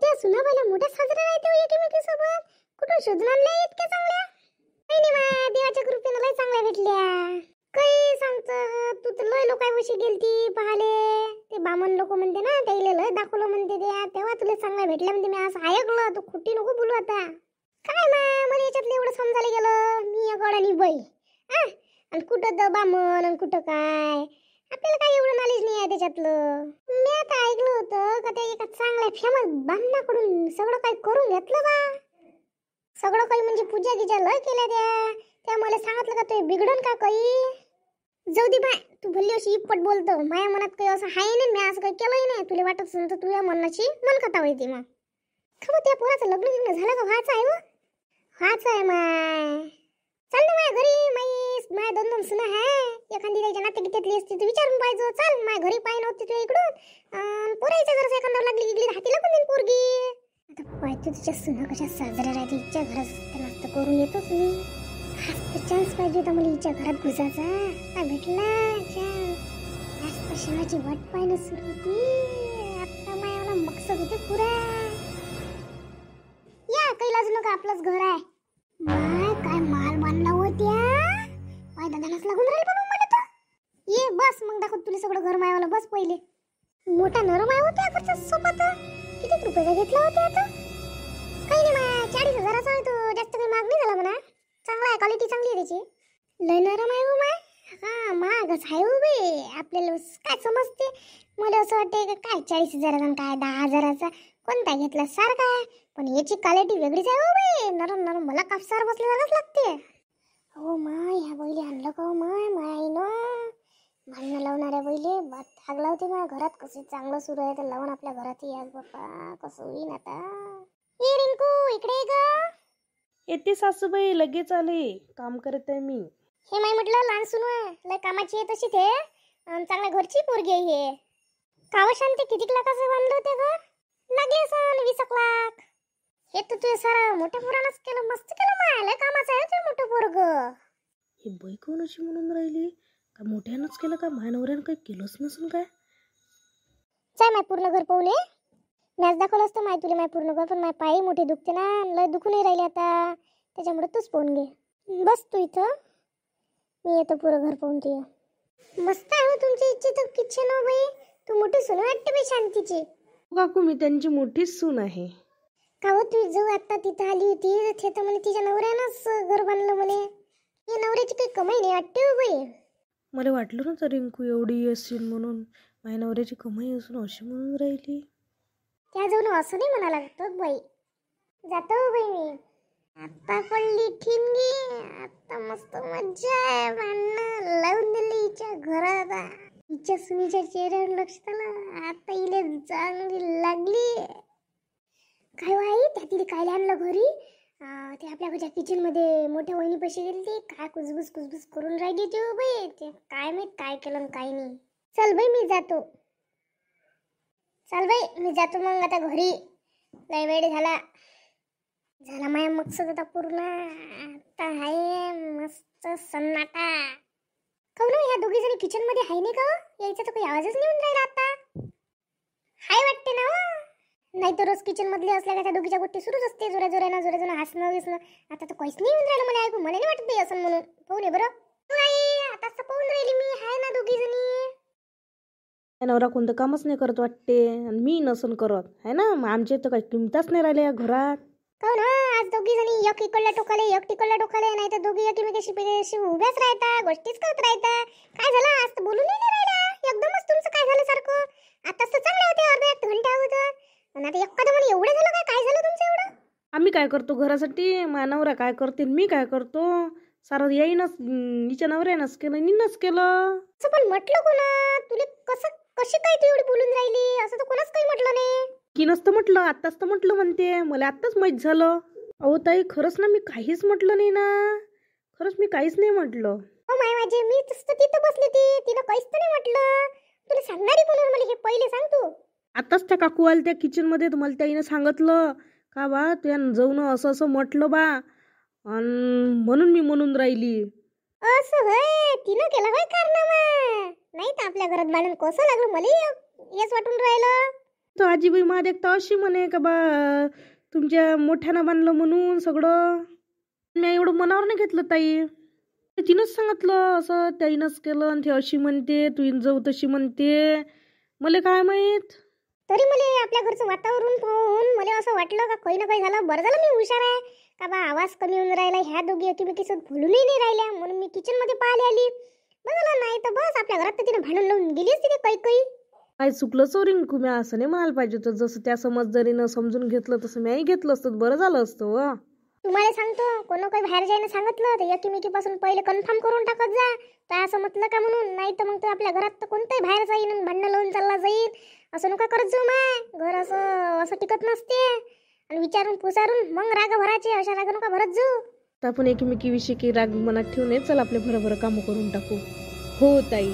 त्या सुनाबाईला मोठ्या साजरा राहते एकमेकीसोबत. कुठून शोधून आणल्या इतक्या चांगल्या? नाही नाही मा, देवाच्या कृपेनं लय चांगल्या भेटल्या. काही सांगत तू तर लय लोकांपाशी गेलती पाहाले. ते बामण लोक म्हणते ना, त्याला लय दाखवलं म्हणते त्या, तेव्हा तुला चांगल्या भेटल्या म्हणते. मी असं ऐकलं. तू खोटी नको बोलू आता. काय मा, मला याच्यातलं एवढं समजायला गेलं. मी एक अडाणी बाई आणि कुठं द बामण आणि कुठं काय, आपल्याला काही एवढं नॉलेज नाही आहे त्याच्यातलं. मी आता ऐकलं होतं का त्या एका चांगल्या फेमस बामणाकडून सगळं काही करून घेतलं बा. सगळं काही म्हणजे पूजा गिजा लय केल्या त्या मला सांगितलं का ते बिघडन का काही. जाऊ दे बाय, तू भल्ली अशी इप्पट बोलतो. माझ्या मनात काही असं आहे नाही, मी असं काही केलंही नाही. तुला वाटत असेल तर तुझ्या मनाची मन कथा होती. मग खबर त्या पोराचं लग्न झालं का? व्हायचं आहे. व्हायचं आहे माय. चल ना माझ्या घरी. माझ्या दोन दोन सुना आहे. एखादी त्याच्या नाते गीतेतली असती तर विचारून पाहिजे. चल माझ्या घरी पाय नव्हती तुझ्या इकडून. पोरायच्या जर एखाद्यावर लागली गिगली हाती लागून देईन पोरगी. आता पाहतो तिच्या सुना कशा साजऱ्या राहते. हिच्या घरात नाश्ता करून येतोच मी. हाच तर चान्स पाहिजे होता मला हिच्या घरात घुसायचा. आता भेटला चान्स. जास्त शिवाची वाट पाहणं सुरू होती. आता मला मकसद होते पुरा. या काही लाजू नका, आपलंच घर आहे. माय काय माल बांधला होत्या. पाय दादालाच लागून राहील पण मला तर. ये बस मग दाखवत तुला सगळं घर मायवाला. बस पहिले. मोठा नरम आहे होत्या घरचा सोबत. किती रुपयाचा घेतला होता आता? काही नाही मा, 40,000चा आहे तो. जास्त काही महाग नाही झाला म्हणा. चांगला आहे, क्वालिटी चांगली आहे त्याची. लय नरम आहे हो माय. हा महागच आहे हो बे. आपल्याला काय समजते. मला असं वाटते काय 40,000चा काय 10,000चा कोणता घेतला सारखा आहे. पण याची क्वालिटी वेगळीच आहे हो बे. नरम नरम मला कापसावर बसल्यासारखंच लागते. हो माय, ह्या बैले आणलं का हो माय. मायनं भांडणं लावणाऱ्या बैले बात हाग लावते माझ्या घरात. कसं चांगलं सुरू आहे तर लावून आपल्या घरात या बाप्पा. कसं होईन आता. ये रिंकू इकडे ग. येते सासूबाई, लगेच आले. काम करत आहे मी. हे माय म्हटलं लहान सुनू आहे. लय कामाची आहे तशी ते. चांगल्या घरची पोरगी आहे हे. काव शांती किती लाखाचं बांधलं होते घर? लागले असं 20 लाख. हे तर तुझे सारा मोठ्या पोरानंच केलं. मस्त केलं माय. लय कामाचं आहे ते मोठं पोरग. ही बाई कोण अशी म्हणून राहिली? का मोठ्यानंच केलं का? माझ्या नवऱ्यानं काही केलंच नसेल काय? चाय माय पूर्ण घर पाहून ये. मॅच दाखवलं असतं माय तुला माय पूर्ण घर. पण माय पायही मोठे दुखते ना. लय दुखू नाही राहिले आता. त्याच्यामुळे तूच पाहून घे. बस तू इथं, मी येतो पुरं घर पाहून तुझं. मस्त आहे तुमची इच्छा तर किचन हो बाई. तू मोठी सून वाटते बाई शांतीची. काकू मी त्यांची मोठीच सून आहे. का हो तुझी जाऊ आता तिथं आली होती. ते तर म्हणे तिच्या नवऱ्यानंच घर बांधलं म्हणे. या नवऱ्याची काही कमाई नाही वाटते हो बाई. मला वाटलं ना तर रिंकू एवढी असेल म्हणून. माझ्या नवऱ्याची कमाई असून अशी म्हणून राहिली. त्या जाऊन असं नाही म्हणा लागतं बाई. जातो हो बाई मी. आता पडली ठिणगी. आता मस्त मज्जा आहे. भांडणं लावून दिली हिच्या घरात. हिच्या सुनीच्या चेहऱ्यावर लक्ष झालं. आता इले चांगली लागली. काय आई त्या तिने काय आणलं घरी. ते आपल्या घरच्या किचन मध्ये मोठ्या वहिनी पैसे गेली. ती काय कुसबुस करून राहिली ती हो बाई. ते काय माहित काय केलं काय नाही. चल बाई मी जातो. चल बाई मी जातो मग आता घरी. लय वेळ झाला. माझ्या मकसद आता पूर्ण. आता आहे मस्त सन्नाटा. काहून ह्या दोघी जणी किचन मध्ये आहे नाही का? यायचा तर काही आवाजच नाही येऊन राहिला आता. हाय वाटते ना हो. नाही तर रोज किचन मधले असल्या का त्या दोघीच्या गोष्टी सुरूच असते. जोऱ्या जोऱ्यानं हसणं विसणं. आता तर काहीच नाही येऊन राहिलं मला ऐकू. मला नाही वाटत बाई असं म्हणून. पाहून ये बरं. आता पाहून राहिली मी. हाय ना दोघी जणी. नवरा कोणतं कामच नाही करत वाटते. आणि मी नसन करत आहे ना. मग आमच्या इथं काही किंमतच नाही राहिल्या घरात. काहून आज दोघी जणी एक इकडल्या टोकाले एक तिकडल्या टोकाले. नाही तर दोघी एकमेकाशी उभ्याच राहता. गोष्टीच करत राहता. काय झालं आज तर बोलून नाही राहिला. एकदमच तुमचं काय झालं सारखं. आताच तर चांगले होते. अर्धा 1 घंटा अगोदर. आणि आता एखादं म्हणे एवढं झालं काय? काय झालं तुमचं एवढं? आम्ही काय करतो घरासाठी. माझ्या नवरा काय करते मी काय करतो. सारं येईनच. हिच्या नवऱ्यानंच केलं, निनच केलं. असं पण म्हटलं कोणा तुला? कशी काय तू एवढी बोलून राहिली? असं तर कोणाच काही म्हटलं नाही. की नसतं म्हटलं, आत्ताच तर म्हटलं म्हणते. मला आत्ताच माहीत झालं. अहो ताई खरंच ना, मी काहीच म्हटलं नाही ना. खरंच मी काहीच नाही म्हटलं. हो माय माझे मी तिथं बसली ती. तिनं काहीच तर नाही म्हटलं. तुला सांगणारी कोण मला हे पहिले सांग तू. आताच त्या काकू आल्या त्या किचनमध्ये. मला त्याईनं सांगितलं का बा त्या जाऊन असं असं म्हटलं बा. म्हणून मी म्हणून राहिली. असं होय. तिनं केलं होय कारनामा. नाही तर आपल्या घरात भांडण कसं लागलं मला हेच वाटून राहिलं. तर आजीबाई मा देखता अशी म्हणे का बा तुमच्या मोठ्यानं बांधलं म्हणून सगळं. मी एवढं मनावर नाही घेतलं ताई. ते तिनंच सांगितलं असं त्याईनंच केलं आणि ते अशी म्हणते तू जाऊ तशी म्हणते. मला काय माहीत. तरी मला आपल्या घरचं वातावरण पाहून मला असं वाटलं का काही ना काही झालं. बरं झालं मी हुशार आहे का बा आवाज कमी होऊन राहिला. ह्या दोघी एकमेकीसोबत बोलूनही नाही राहिल्या म्हणून मी किचनमध्ये पाहायला आली. बरं झालं, नाही तर बस आपल्या घरात तर तिने भांडण लावून गेलीच तिथे काही काही. काय चुकलं चोरीन कुम्या असं नाही म्हणायला पाहिजे होतं. जसं त्या समजदारीनं समजून घेतलं तसं मीही घेतलं असतं बरं झालं असतं. व तुम्हाला सांगतो कोण काही बाहेर जायला सांगितलं तर एकमेकीपासून पहिले कन्फर्म करून टाकत जा तर असं म्हटलं का म्हणून. नाही तर मग तर आपल्या घरात तर कोणतंही बाहेर जाईन आणि भांडणं लावून चालला जाईल. असं नका करत जाऊ माय. घर असं असं टिकत नसते. आणि विचारून पुसारून मग राग भरायचे. अशा राग नका भरत जाऊ. तर आपण एकमेकीविषयी काही राग मनात ठेवू नये. चल आपले भरभर कामं करून टाकू. हो ताई.